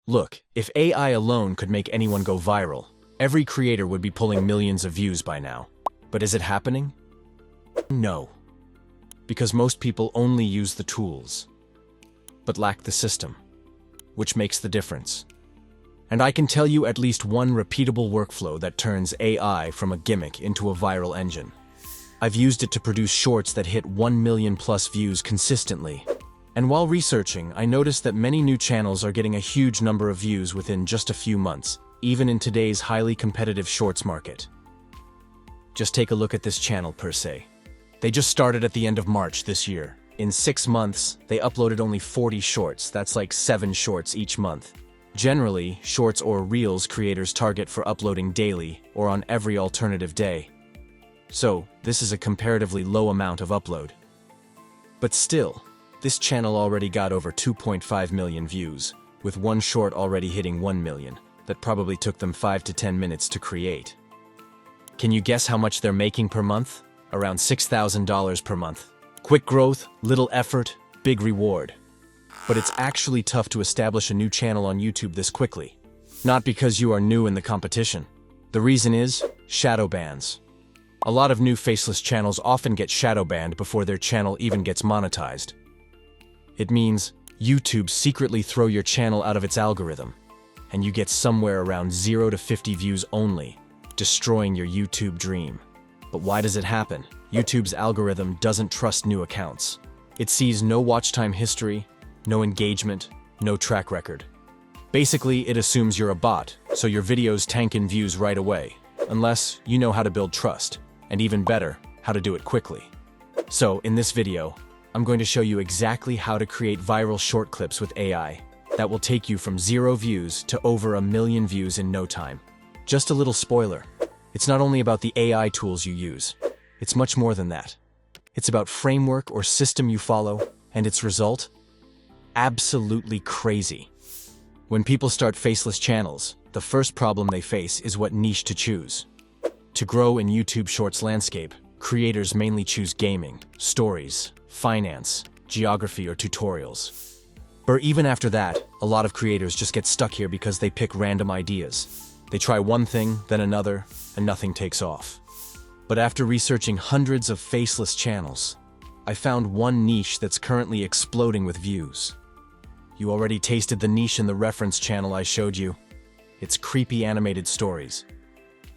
Look, if AI alone could make anyone go viral, every creator would be pulling millions of views by now. But is it happening? No. Because most people only use the tools, but lack the system, which makes the difference. And I can tell you at least one repeatable workflow that turns AI from a gimmick into a viral engine. I've used it to produce shorts that hit 1 million plus views consistently. And while researching, I noticed that many new channels are getting a huge number of views within just a few months, even in today's highly competitive shorts market. Just take a look at this channel per se. They just started at the end of March this year. In 6 months, they uploaded only 40 shorts. That's like 7 shorts each month. Generally, shorts or reels creators target for uploading daily or on every alternative day. So, this is a comparatively low amount of upload. But still, this channel already got over 2.5 million views, with one short already hitting 1 million, that probably took them 5 to 10 minutes to create. Can you guess how much they're making per month? Around $6,000 per month. Quick growth, little effort, big reward. But it's actually tough to establish a new channel on YouTube this quickly. Not because you are new in the competition. The reason is shadow bans. A lot of new faceless channels often get shadow banned before their channel even gets monetized. It means YouTube secretly throw your channel out of its algorithm, and you get somewhere around 0 to 50 views only, destroying your YouTube dream. But why does it happen? YouTube's algorithm doesn't trust new accounts. It sees no watch time history, no engagement, no track record. Basically, it assumes you're a bot, so your videos tank in views right away, unless you know how to build trust, and even better, how to do it quickly. So, in this video, I'm going to show you exactly how to create viral short clips with AI that will take you from 0 views to over 1 million views in no time. Just a little spoiler, it's not only about the AI tools you use, it's much more than that. It's about framework or system you follow, and its result? Absolutely crazy. When people start faceless channels, the first problem they face is what niche to choose. To grow in YouTube Shorts landscape, creators mainly choose gaming, stories, finance, geography, or tutorials. But even after that, a lot of creators just get stuck here because they pick random ideas. They try one thing, then another, and nothing takes off. But after researching hundreds of faceless channels, I found one niche that's currently exploding with views. You already tasted the niche in the reference channel I showed you. It's creepy animated stories.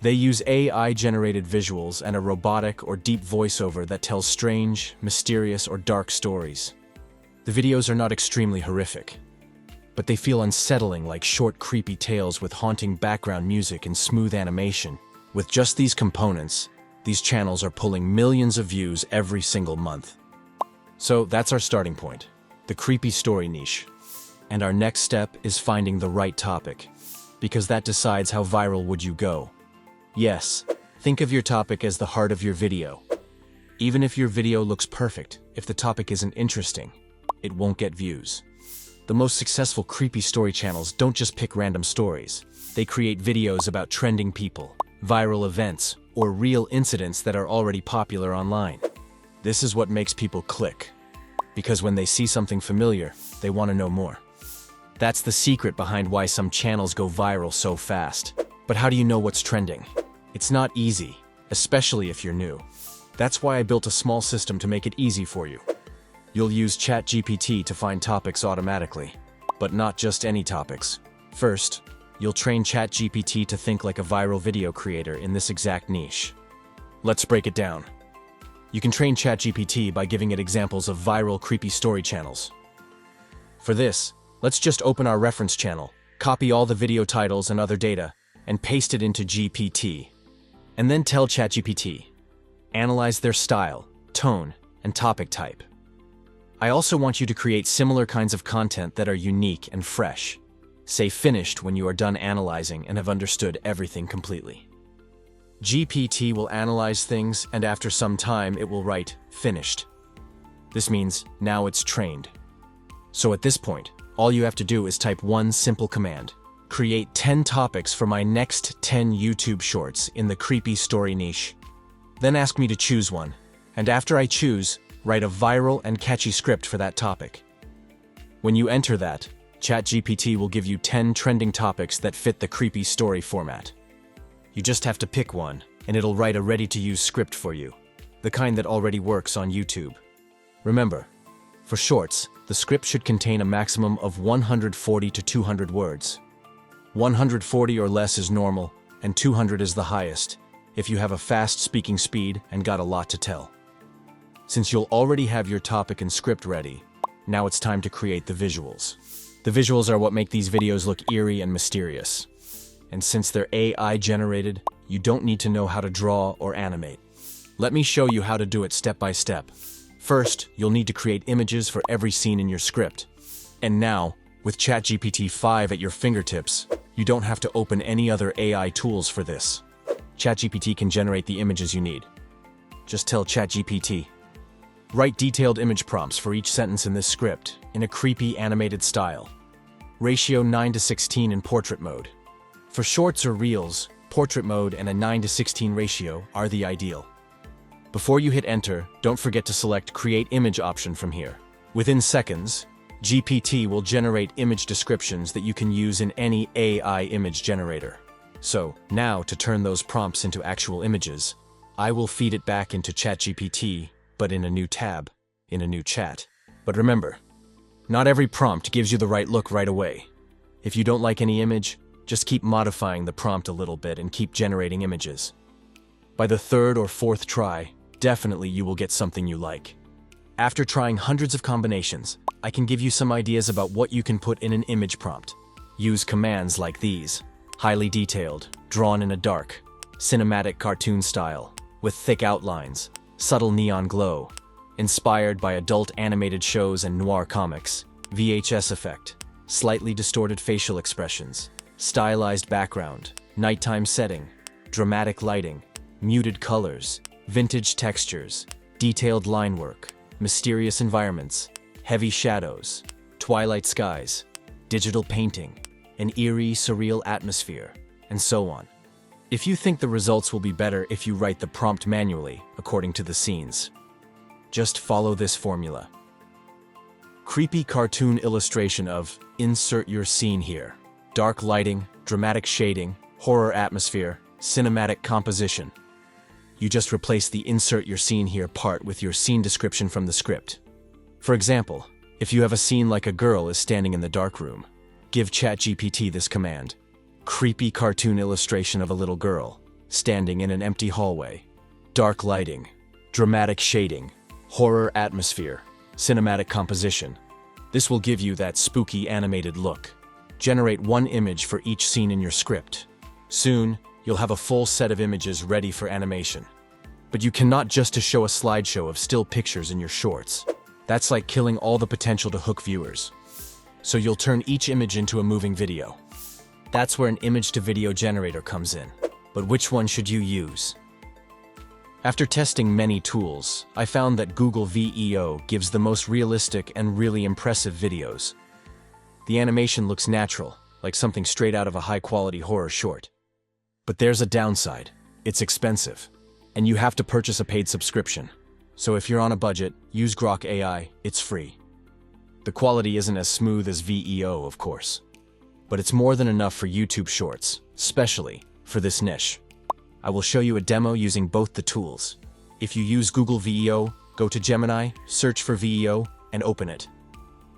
They use AI-generated visuals and a robotic or deep voiceover that tells strange, mysterious, or dark stories. The videos are not extremely horrific, but they feel unsettling, like short, creepy tales with haunting background music and smooth animation. With just these components, these channels are pulling millions of views every single month. So that's our starting point, the creepy story niche. And our next step is finding the right topic, because that decides how viral would you go. Yes, think of your topic as the heart of your video. Even if your video looks perfect, if the topic isn't interesting, it won't get views. The most successful creepy story channels don't just pick random stories. They create videos about trending people, viral events, or real incidents that are already popular online. This is what makes people click. Because when they see something familiar, they want to know more. That's the secret behind why some channels go viral so fast. But how do you know what's trending? It's not easy, especially if you're new. That's why I built a small system to make it easy for you. You'll use ChatGPT to find topics automatically, but not just any topics. First, you'll train ChatGPT to think like a viral video creator in this exact niche. Let's break it down. You can train ChatGPT by giving it examples of viral creepy story channels. For this, let's just open our reference channel, copy all the video titles and other data, and paste it into GPT. And then tell ChatGPT, analyze their style, tone, and topic type. I also want you to create similar kinds of content that are unique and fresh. Say finished when you are done analyzing and have understood everything completely. GPT will analyze things, and after some time it will write finished. This means now it's trained. So at this point, all you have to do is type one simple command. Create 10 topics for my next 10 YouTube shorts in the creepy story niche. Then ask me to choose one, and after I choose, write a viral and catchy script for that topic. When you enter that, ChatGPT will give you 10 trending topics that fit the creepy story format. You just have to pick one, and it'll write a ready-to-use script for you, the kind that already works on YouTube. Remember, for shorts, the script should contain a maximum of 140 to 200 words. 140 or less is normal, and 200 is the highest, if you have a fast speaking speed and got a lot to tell. Since you'll already have your topic and script ready, now it's time to create the visuals. The visuals are what make these videos look eerie and mysterious. And since they're AI generated, you don't need to know how to draw or animate. Let me show you how to do it step by step. First, you'll need to create images for every scene in your script. And now, with ChatGPT 5 at your fingertips, you don't have to open any other AI tools for this. ChatGPT can generate the images you need. Just tell ChatGPT, write detailed image prompts for each sentence in this script in a creepy animated style. Ratio 9:16 in portrait mode. For shorts or reels, portrait mode and a 9:16 ratio are the ideal. Before you hit enter, don't forget to select Create Image option from here. Within seconds, GPT will generate image descriptions that you can use in any AI image generator. So, now to turn those prompts into actual images, I will feed it back into ChatGPT, but in a new tab, in a new chat. But remember, not every prompt gives you the right look right away. If you don't like any image, just keep modifying the prompt a little bit and keep generating images. By the third or fourth try, definitely you will get something you like. After trying hundreds of combinations, I can give you some ideas about what you can put in an image prompt. Use commands like these: highly detailed, drawn in a dark, cinematic cartoon style, with thick outlines, subtle neon glow, inspired by adult animated shows and noir comics, VHS effect, slightly distorted facial expressions, stylized background, nighttime setting, dramatic lighting, muted colors, vintage textures, detailed line work, mysterious environments, heavy shadows, twilight skies, digital painting, an eerie, surreal atmosphere, and so on. If you think the results will be better if you write the prompt manually, according to the scenes, just follow this formula. Creepy cartoon illustration of insert your scene here. Dark lighting, dramatic shading, horror atmosphere, cinematic composition. You just replace the insert your scene here part with your scene description from the script. For example, if you have a scene like a girl is standing in the dark room, give ChatGPT this command: creepy cartoon illustration of a little girl standing in an empty hallway. Dark lighting, dramatic shading, horror atmosphere, cinematic composition. This will give you that spooky animated look. Generate one image for each scene in your script. Soon, you'll have a full set of images ready for animation. But you cannot just show a slideshow of still pictures in your shorts. That's like killing all the potential to hook viewers. So you'll turn each image into a moving video. That's where an image-to-video generator comes in. But which one should you use? After testing many tools, I found that Google VEO gives the most realistic and really impressive videos. The animation looks natural, like something straight out of a high-quality horror short. But there's a downside. It's expensive, and you have to purchase a paid subscription. So if you're on a budget, use Grok AI, it's free. The quality isn't as smooth as VEO, of course, but it's more than enough for YouTube Shorts, especially for this niche. I will show you a demo using both the tools. If you use Google VEO, go to Gemini, search for VEO, and open it.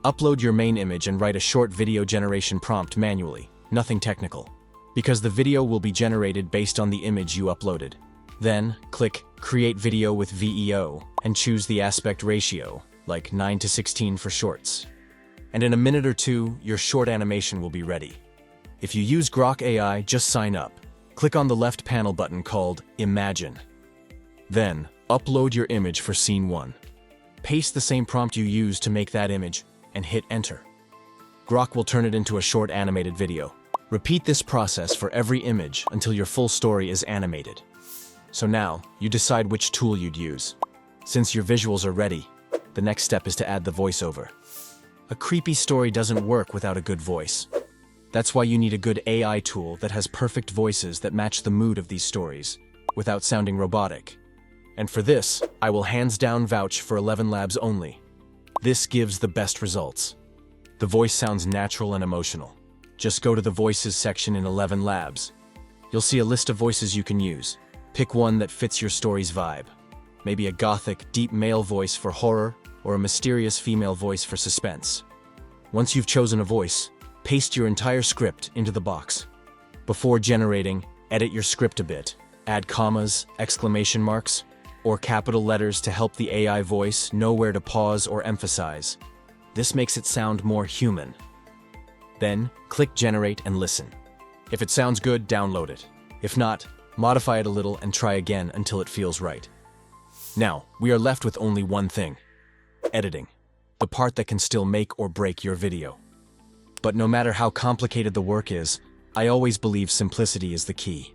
Upload your main image and write a short video generation prompt manually, nothing technical, because the video will be generated based on the image you uploaded. Then, click Create Video with VEO and choose the aspect ratio, like 9:16 for shorts. And in a minute or two, your short animation will be ready. If you use Grok AI, just sign up. Click on the left panel button called Imagine. Then, upload your image for scene 1. Paste the same prompt you used to make that image and hit enter. Grok will turn it into a short animated video. Repeat this process for every image until your full story is animated. So now, you decide which tool you'd use. Since your visuals are ready, the next step is to add the voiceover. A creepy story doesn't work without a good voice. That's why you need a good AI tool that has perfect voices that match the mood of these stories, without sounding robotic. And for this, I will hands down vouch for 11 Labs only. This gives the best results. The voice sounds natural and emotional. Just go to the Voices section in 11 Labs. You'll see a list of voices you can use. Pick one that fits your story's vibe. Maybe a gothic, deep male voice for horror, or a mysterious female voice for suspense. Once you've chosen a voice, paste your entire script into the box. Before generating, edit your script a bit. Add commas, exclamation marks, or capital letters to help the AI voice know where to pause or emphasize. This makes it sound more human. Then, click Generate and listen. If it sounds good, download it. If not, modify it a little and try again until it feels right. Now, we are left with only one thing: editing. The part that can still make or break your video. But no matter how complicated the work is, I always believe simplicity is the key.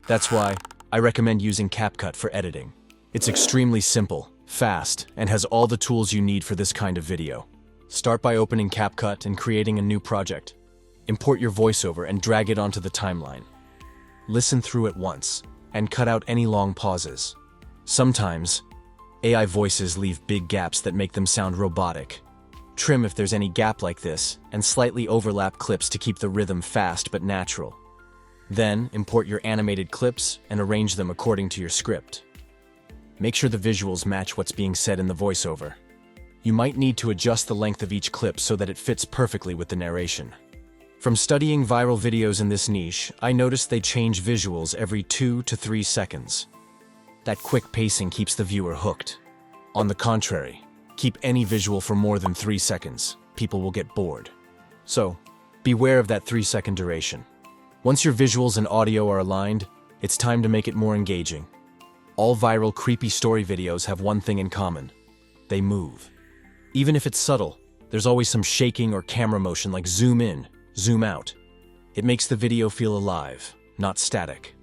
That's why I recommend using CapCut for editing. It's extremely simple, fast, and has all the tools you need for this kind of video. Start by opening CapCut and creating a new project. Import your voiceover and drag it onto the timeline. Listen through it once, and cut out any long pauses. Sometimes, AI voices leave big gaps that make them sound robotic. Trim if there's any gap like this, and slightly overlap clips to keep the rhythm fast but natural. Then, import your animated clips and arrange them according to your script. Make sure the visuals match what's being said in the voiceover. You might need to adjust the length of each clip so that it fits perfectly with the narration. From studying viral videos in this niche, I noticed they change visuals every 2 to 3 seconds. That quick pacing keeps the viewer hooked. On the contrary, keep any visual for more than 3 seconds. People will get bored. So, beware of that 3-second duration. Once your visuals and audio are aligned, it's time to make it more engaging. All viral creepy story videos have one thing in common: they move. Even if it's subtle, there's always some shaking or camera motion like zoom in, zoom out. It makes the video feel alive, not static.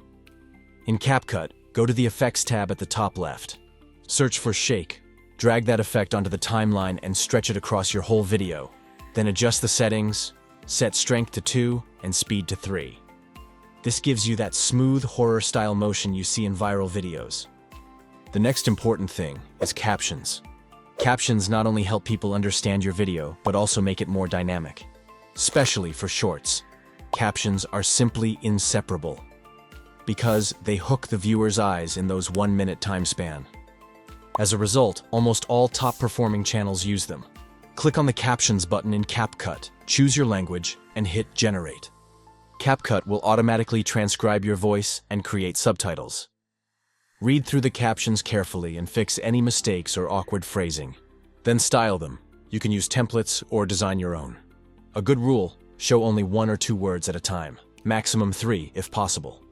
In CapCut, go to the Effects tab at the top left. Search for Shake. Drag that effect onto the timeline and stretch it across your whole video. Then adjust the settings, set strength to 2 and speed to 3. This gives you that smooth horror-style motion you see in viral videos. The next important thing is captions. Captions not only help people understand your video, but also make it more dynamic. Especially for shorts. Captions are simply inseparable, because they hook the viewer's eyes in those 1-minute time span. As a result, almost all top-performing channels use them. Click on the Captions button in CapCut, choose your language, and hit Generate. CapCut will automatically transcribe your voice and create subtitles. Read through the captions carefully and fix any mistakes or awkward phrasing. Then style them. You can use templates or design your own. A good rule: show only 1 or 2 words at a time, maximum 3 if possible.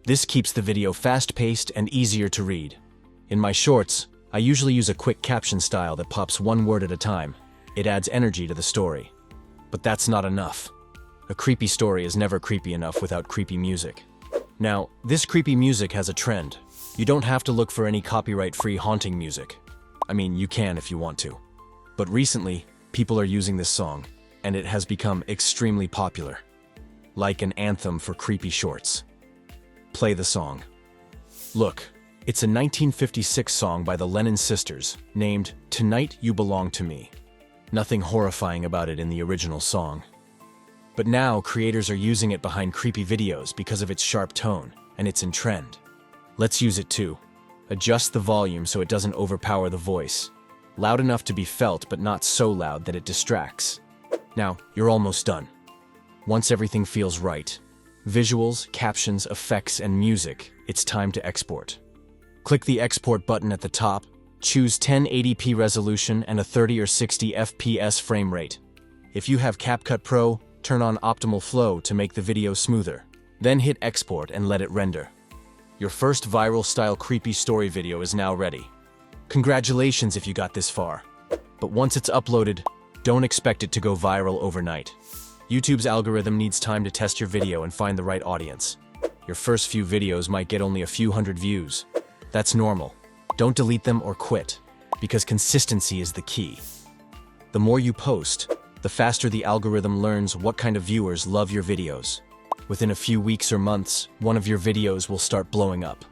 This keeps the video fast-paced and easier to read. In my shorts, I usually use a quick caption style that pops 1 word at a time. It adds energy to the story. But that's not enough. A creepy story is never creepy enough without creepy music. Now, this creepy music has a trend. You don't have to look for any copyright-free haunting music. I mean, you can if you want to. But recently, people are using this song, and it has become extremely popular. Like an anthem for creepy shorts. Play the song. Look, it's a 1956 song by the Lennon Sisters, named "Tonight You Belong to Me." Nothing horrifying about it in the original song. But now, creators are using it behind creepy videos because of its sharp tone, and it's in trend. Let's use it too. Adjust the volume so it doesn't overpower the voice. Loud enough to be felt, but not so loud that it distracts. Now, you're almost done. Once everything feels right, visuals, captions, effects, and music, it's time to export. Click the Export button at the top, choose 1080p resolution and a 30 or 60 FPS frame rate. If you have CapCut Pro, turn on optimal flow to make the video smoother. Then hit Export and let it render. Your first viral-style creepy story video is now ready. Congratulations if you got this far. But once it's uploaded, don't expect it to go viral overnight. YouTube's algorithm needs time to test your video and find the right audience. Your first few videos might get only a few hundred views. That's normal. Don't delete them or quit, because consistency is the key. The more you post, the faster the algorithm learns what kind of viewers love your videos. Within a few weeks or months, one of your videos will start blowing up.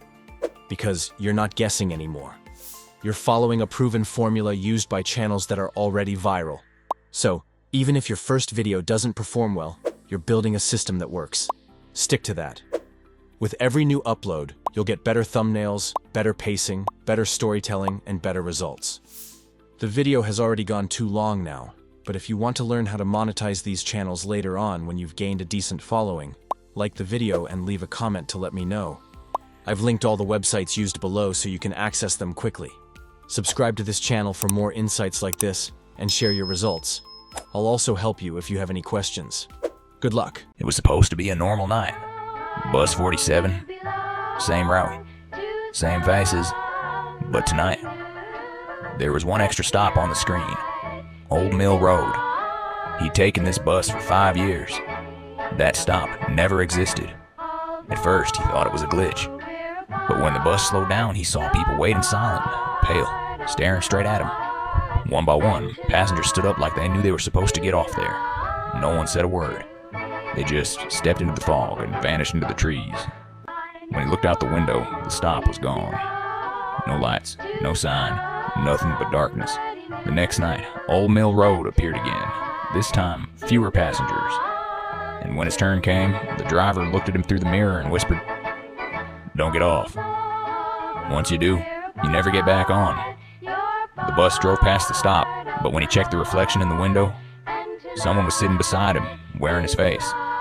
Because you're not guessing anymore. You're following a proven formula used by channels that are already viral. So, Even if your first video doesn't perform well, you're building a system that works. Stick to that. With every new upload, you'll get better thumbnails, better pacing, better storytelling, and better results. The video has already gone too long now, but if you want to learn how to monetize these channels later on when you've gained a decent following, like the video and leave a comment to let me know. I've linked all the websites used below so you can access them quickly. Subscribe to this channel for more insights like this and share your results. I'll also help you if you have any questions. Good luck. It was supposed to be a normal night. Bus 47, same route, same faces, but tonight, there was one extra stop on the screen. Old Mill Road. He'd taken this bus for 5 years. That stop never existed. At first, he thought it was a glitch. But when the bus slowed down, he saw people waiting silent, pale, staring straight at him. One by one, passengers stood up like they knew they were supposed to get off there. No one said a word. They just stepped into the fog and vanished into the trees. When he looked out the window, the stop was gone. No lights, no sign, nothing but darkness. The next night, Old Mill Road appeared again, this time fewer passengers. And when his turn came, the driver looked at him through the mirror and whispered, "Don't get off. Once you do, you never get back on." The bus drove past the stop, but when he checked the reflection in the window, someone was sitting beside him, wearing his face.